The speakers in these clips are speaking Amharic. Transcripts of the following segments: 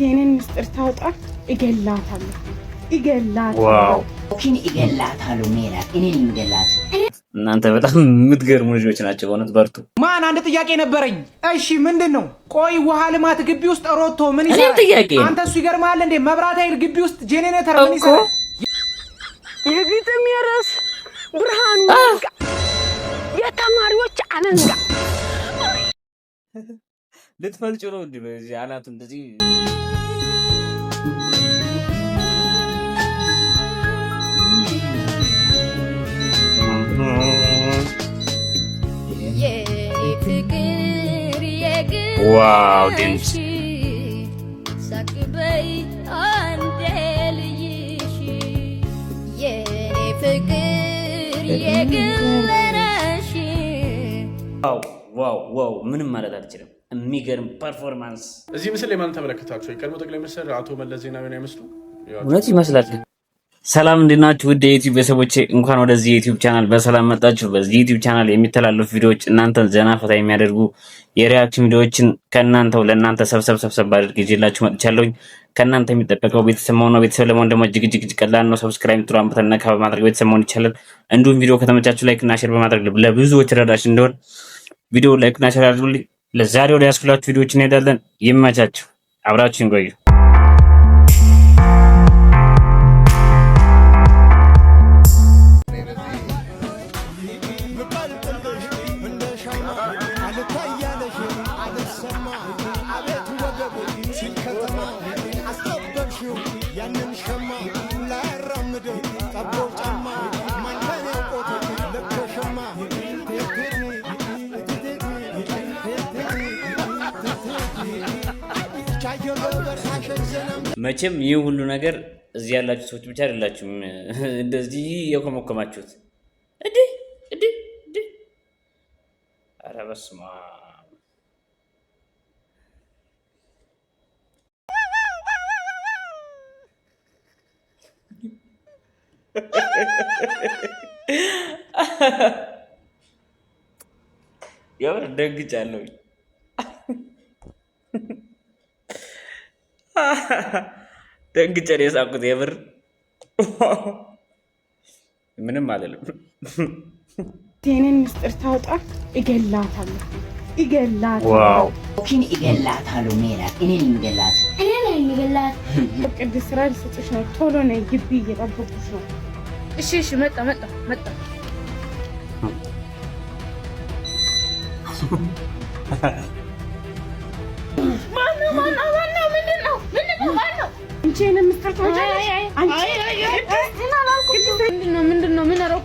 የኔን ምስጢር ታውጣ እገላታለሁ። ዋው ኦኪን እገላታለሁ። ሜላት እኔን እንገላት። እናንተ በጣም የምትገርሙ ልጆች ናቸው በእውነት በርቱ። ማን አንድ ጥያቄ ነበረኝ። እሺ ምንድነው? ቆይ ውሃ ልማት ግቢ ውስጥ ሮቶ ምን ይሰራል? እኔ ጥያቄ አንተ እሱ ይገርማል እንዴ? መብራት ኃይል ግቢ ውስጥ ጄኔሬተር ምን ይሰራል? የግጥም የራስ ብርሃኑ ነጋ የተማሪዎች አለንጋ ልትፈልጭ ነው እንዴ? በዚህ አናቱ እንደዚህ ዋው ድምፅ ሳቅበይ አንዴ ልይሽ የኔ ፍቅር የግለረሽ ዋው ምንም ማለት አልችልም። የሚገርም ፐርፎርማንስ። እዚህ ምስል ላይ ማን ተመለከታችሁ? የቀድሞ ጠቅላይ ሚኒስትር አቶ መለስ ዜናዊን አይመስሉ? እውነት ይመስላል። ሰላም እንዴት ናችሁ? ውድ የዩቲዩብ ቤተሰቦቼ እንኳን ወደዚህ የዩቲዩብ ቻናል በሰላም መጣችሁ። በዚህ ዩቲዩብ ቻናል የሚተላለፉ ቪዲዮዎች እናንተን ዘና ፈታ የሚያደርጉ የሪአክሽን ቪዲዮዎችን ከእናንተው ለእናንተ ሰብሰብ አድርጌ ይዤላችሁ መጥቻለሁኝ። ከእናንተ የሚጠበቀው ቤተሰብ መሆን ነው። ቤተሰብ ለመሆን ደግሞ እጅግ ቀላል ነው። ሰብስክራይብ ትሩን በተን ነካ በማድረግ ቤተሰብ መሆን ይቻላል። እንዲሁም ቪዲዮ ከተመቻችሁ ላይክ እና ሼር በማድረግ ለብዙዎች ረዳሽ እንደሆን ቪዲዮ ላይክ እና ሼር አድርጉልኝ። ለዛሬው ወደ ያስኩላችሁ ቪዲዮዎች እንሄዳለን። ይመቻችሁ፣ አብራችሁን ቆዩ። መቼም ይህ ሁሉ ነገር እዚህ ያላችሁ ሰዎች ብቻ አይደላችሁም እንደዚህ የኮመኮማችሁት። እዲ ኧረ በስመ አብ። የምር ደንግጫለሁ። ደንግጬ ነው የሳቅሁት። የምር ምንም አይደለም። የኔን ምስጢር ታውጣ እገላታለሁ። ዋው ኦኪን እገላታለሁ። ሜላት እኔን እንገላት። ቅድስት ስራ ልሰጥሽ ነው። ቶሎ ነይ፣ ግቢ እየጠበቁሽ ነው። እሺ መጣ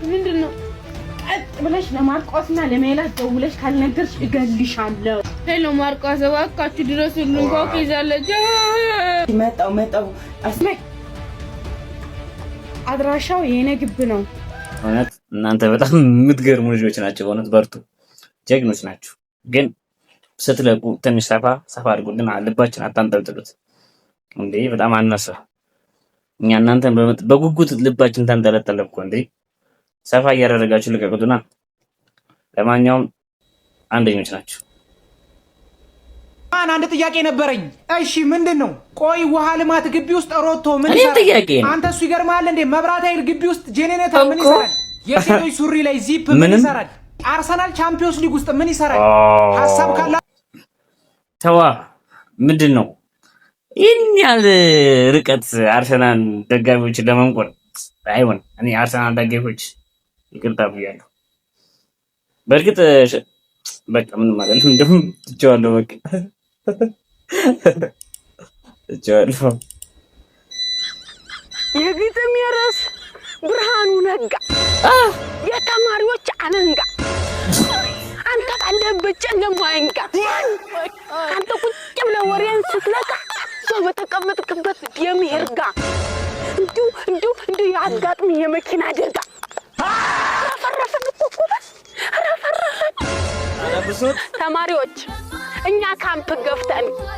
ምንድነው? ቀጥ ብለሽ ለማርቆስና ለሜላት ደውለሽ ካልነገርሽ እገልሻለሁ። ሄሎ ማርቆስ እባካችሁ ድረሱልኝ። ኮክ ይዛለች። መጣው አስመይ አድራሻው የኔ ግብ ነው። እውነት እናንተ በጣም የምትገርሙ ልጆች ናቸው በእውነት በርቱ፣ ጀግኖች ናችሁ። ግን ስትለቁ ትንሽ ሰፋ አድርጉልን፣ ልባችን አታንጠልጥሉት እንዴ። በጣም አነሰ። እኛ እናንተን በጉጉት ልባችን ተንጠለጠለ እኮ እንዴ። ሰፋ እያደረጋችሁ ልቀቁትና። ለማንኛውም አንደኞች ናቸው። ማን አንድ ጥያቄ ነበረኝ። እሺ ምንድነው? ቆይ ውሃ ልማት ግቢ ውስጥ ሮቶ ምን ይሰራል? ጥያቄ አንተ እሱ ይገርማል እንዴ? መብራት ኃይል ግቢ ውስጥ ጄኔሬተር ምን ይሰራል? የሴቶች ሱሪ ላይ ዚፕ ምን ይሰራል? አርሰናል ቻምፒዮንስ ሊግ ውስጥ ምን ይሰራል? ሐሳብ ካላ ተዋ። ምንድነው ይህን ያህል ርቀት አርሰናል ደጋፊዎችን ለመንቆር? አይሆን። እኔ አርሰናል ደጋፊዎች ይቅርታ ብያለሁ። በእርግጥ በቃ ምን ማለት ነው? እንደውም ትቼዋለሁ። በቃ ትቼዋለሁ። የግጥም የራስ ብርሃኑ ነጋ የተማሪዎች አለንጋ አንተ ባለህበት ጨለማ አይንጋ። አንተ ቁጭ ብለህ ወሬን ስትለቃ ሰው በተቀመጥክበት የሚርጋ እንዲሁ ያጋጥም የመኪና አደጋ። ረፈረፈን እኮ በስ ረፈረፈን። ተማሪዎች እኛ ካምፕ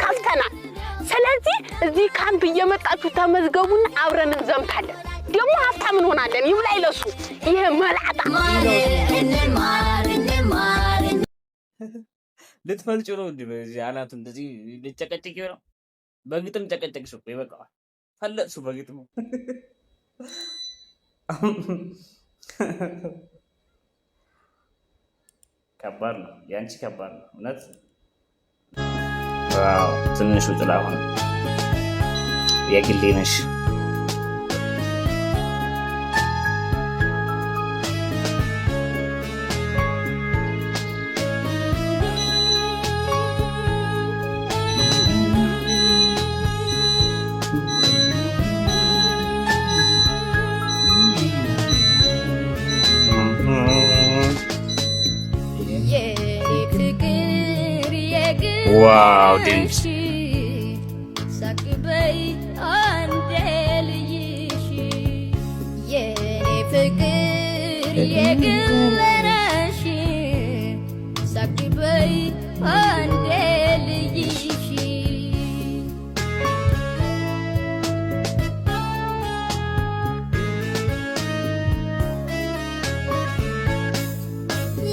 ከፍተናል። ስለዚህ እዚህ ካምፕ እየመጣችሁ ተመዝገቡና አብረን እንዘምታለን። ደግሞ ሀብታም እንሆናለን። ይብላኝ ለሱ ይሄ መላጣ ልትፈልጭ ነው እንዴ? በዚህ አናቱ እንደዚህ ልጨቀጭቅ ነው። በግጥም ጨቀጨቅሽ እኮ ይበቃዋል። ፈለጥሱ በግጥሙ ከባድ ነው። ያንቺ ከባድ ነው እውነት። ዋው ትንሹ ጥላሁን የግሌ ነሽ። ዋው ድንች ሳቅበይ አንዴ ልይሽ የኔ ፍቅር የግለረሽ ሳቅበይ አንዴ ልይሽ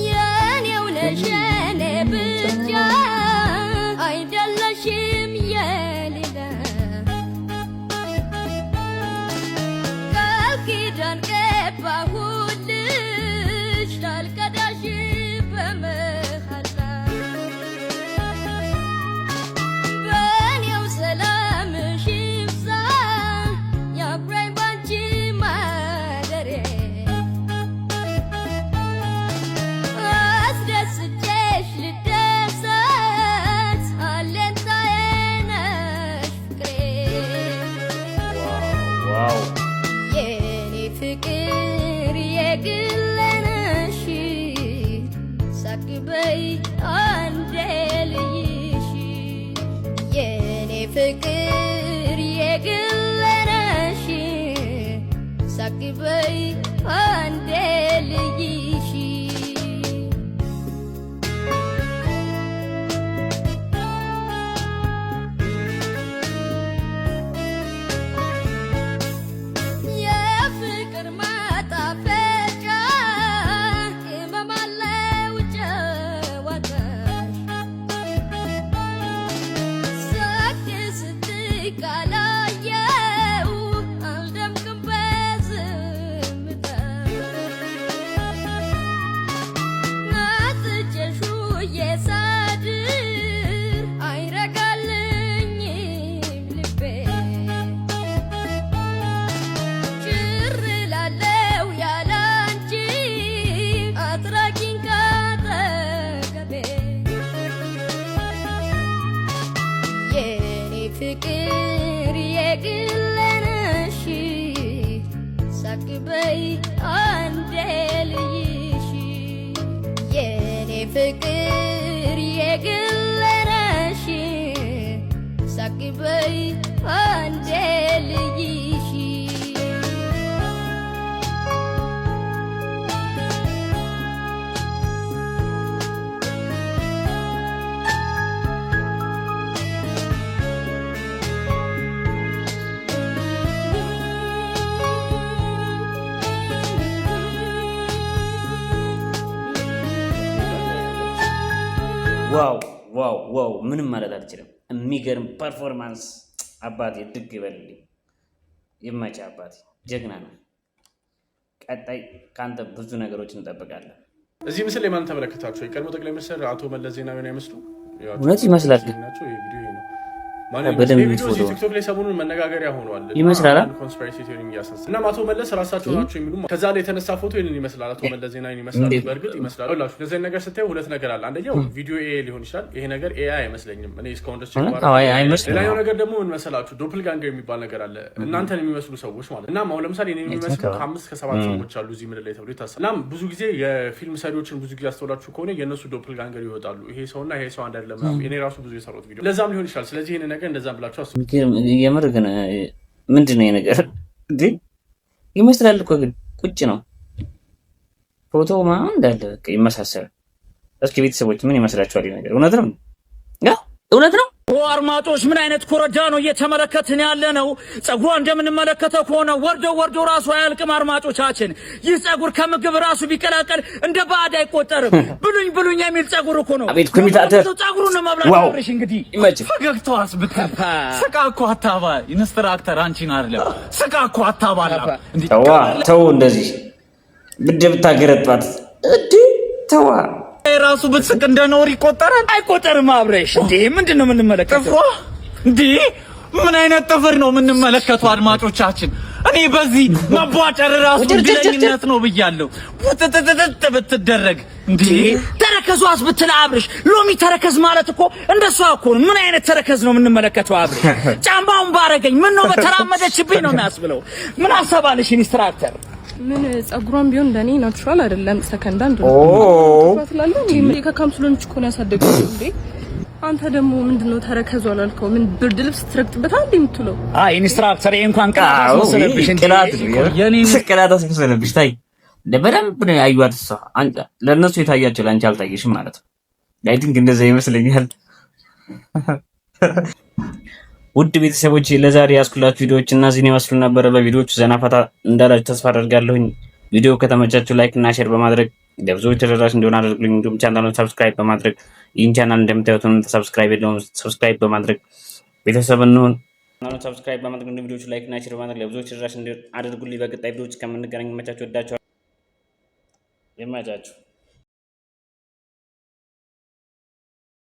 የኔው ነሽ የኔ ብቻ ፍቅር የግለረሽ ሳቅበይ አንዴ ልይሽ የፍቅር ማጣፈጫ ቅመማለው ጨዋታሽ ካላየው አልደምቅም በዝምታ ናፍቄሽ ውዬ ሳድር አይረጋልኝም ልቤ ጭር እላለሁ ያላንቺ አትራቂኝ ካጠገቤ የኔ ፍቅር የግለነሽ ሳቅበይ አንዴ ልይሽ የኔ ፍቅር የግለነሽ ሳቅበይ አንዴ ልይሽ ዋው ዋው ዋው ምንም ማለት አልችልም። የሚገርም ፐርፎርማንስ አባቴ ድግ ይበልልኝ። ይመቻ አባቴ፣ ጀግና ነው። ቀጣይ ከአንተ ብዙ ነገሮች እንጠብቃለን። እዚህ ምስል ላይ ማን ተመለከታችሁ? የቀድሞ ጠቅላይ ሚኒስትር አቶ መለስ ዜናዊን አይመስሉ? እውነት ይመስላል። ቲክቶክ ላይ ሰሞኑን መነጋገሪያ ሆኗል ይመስላል። ኮንስፒሬሲ ቲዮሪ እያሰስ እና አቶ መለስ ራሳቸው ናቸው የሚሉ ከዛ ላይ የተነሳ ፎቶ ይህንን ይመስላል። አቶ መለስ ዜናዊን ይመስላል። በእርግጥ ይመስላል። ሁላችሁ ከዚህ ነገር ስታዩ ሁለት ነገር አለ። አንደኛው ቪዲዮ ኤ ሊሆን ይችላል። ይሄ ነገር ኤአይ አይመስለኝም እኔ እስካሁን ድረስ ሌላኛው ነገር ደግሞ ምን መሰላችሁ? ዶፕልጋንገር የሚባል ነገር አለ። እናንተን የሚመስሉ ሰዎች ማለት እና አሁን ለምሳሌ እኔ የሚመስሉ ከ5 ከ7 ሰዎች አሉ እዚህ ምድር ላይ ተብሎ ይታሰባል። እናም ብዙ ጊዜ የፊልም ሰሪዎችን ብዙ ጊዜ አስተውላችሁ ከሆነ የእነሱ ዶፕልጋንገር ይወጣሉ። ይሄ ሰውና ይሄ ሰው አንድ አይደለም። እኔ ራሱ ብዙ የሰራሁት ቪዲዮ ለዛም ሊሆን ይችላል። ስለዚህ ይሄን ነገር እንደዛም ብላችሁ አስቡ። የምር ግን ምንድን ነው የነገር ግን ይመስላል እኮ ግን ቁጭ ነው ፎቶ ማን እንዳለ ይመሳሰል። እስኪ ቤተሰቦች ምን ይመስላችኋል? ነገር እውነት ነው? እውነት ነው። አድማጮች ምን አይነት ኮረዳ ነው እየተመለከትን ያለ ነው? ጸጉሯ እንደምንመለከተው ከሆነ ወርዶ ራሱ አያልቅም። አድማጮቻችን ይህ ጸጉር ከምግብ ራሱ ቢቀላቀል እንደ ባዕድ አይቆጠርም። ብሉኝ የሚል ጸጉር እኮ ነው። አቤት ኮሚታተር ጸጉሩን መብላት አብረሽ እንግዲህ ፈገግታዋስ ብትከፋ ስቃ እኮ አታባ ኢንስትራክተር አንቺን አይደለም ስቃ እኮ አታባላ እንዴ ተው እንደዚህ ብድብ ታገረጣት እንዴ ተዋ ራሱ ብትስቅ እንደ ኖር ይቆጠራል አይቆጠርም? አብረሽ እንዴ ምንድነው የምንመለከተው እንዴ? ምን አይነት ጥፍር ነው የምንመለከተው? አድማጮቻችን እኔ በዚህ መቧጨር ራሱ ድለኝነት ነው ብያለሁ። ወጥጥጥጥ ብትደረግ እንዴ ተረከዟስ ብትል አብረሽ ሎሚ ተረከዝ ማለት እኮ እንደሷ እኮ ምን አይነት ተረከዝ ነው የምንመለከተው? አብረሽ ጫማውን ባረገኝ ምን ነው በተራመደችብኝ ነው የሚያስብለው። ምን አሰባለሽ ኢንስትራክተር? ምን ጸጉሯን ቢሆን እንደኔ ናቹራል አይደለም። ሰከንድ አንድ ነው ትላለህ እንዴ? ከካምሱሎን እኮ ነው ያሳደገው እንዴ? አንተ ደግሞ ምንድነው ተረከዙ አላልከው? ምን ብርድ ልብስ ትረግጥበታል እንዴ የምትለው? አይ ኢንስትራክተር እንኳን ቅላት መሰለብሽ እንዴ? የኔ ቅላት መሰለብሽ። ታይ በደንብ ነው ያዩት። እሷ አንተ ለነሱ የታያቸው ለአንቺ አልታየሽም ማለት ነው። አይ ቲንክ እንደዛ ይመስለኛል። ውድ ቤተሰቦች ለዛሬ ያስኩላችሁ ቪዲዮዎች እነዚህን ይመስሉ ነበር። በቪዲዮዎቹ ዘና ፈታ እንዳላችሁ ተስፋ አደርጋለሁኝ። ቪዲዮ ከተመቻችሁ ላይክ እና ሼር በማድረግ ለብዙዎች ተደራሽ እንዲሆን አድርጉልኝ። እንዲሁም ቻናሉን ሰብስክራይብ በማድረግ ይህን ቻናል እንደምታዩት ሰብስክራይብ በማድረግ ቤተሰብ እንሁን። ቻናሉን ሰብስክራይብ በማድረግ እንዲሁም ቪዲዮዎቹ ላይክ እና ሼር በማድረግ ለብዙዎች ተደራሽ እንዲሆን አድርጉልኝ። በቀጣይ ቪዲዮዎች እስከምንገናኝ መቻችሁ ወዳችሁ ይመቻችሁ።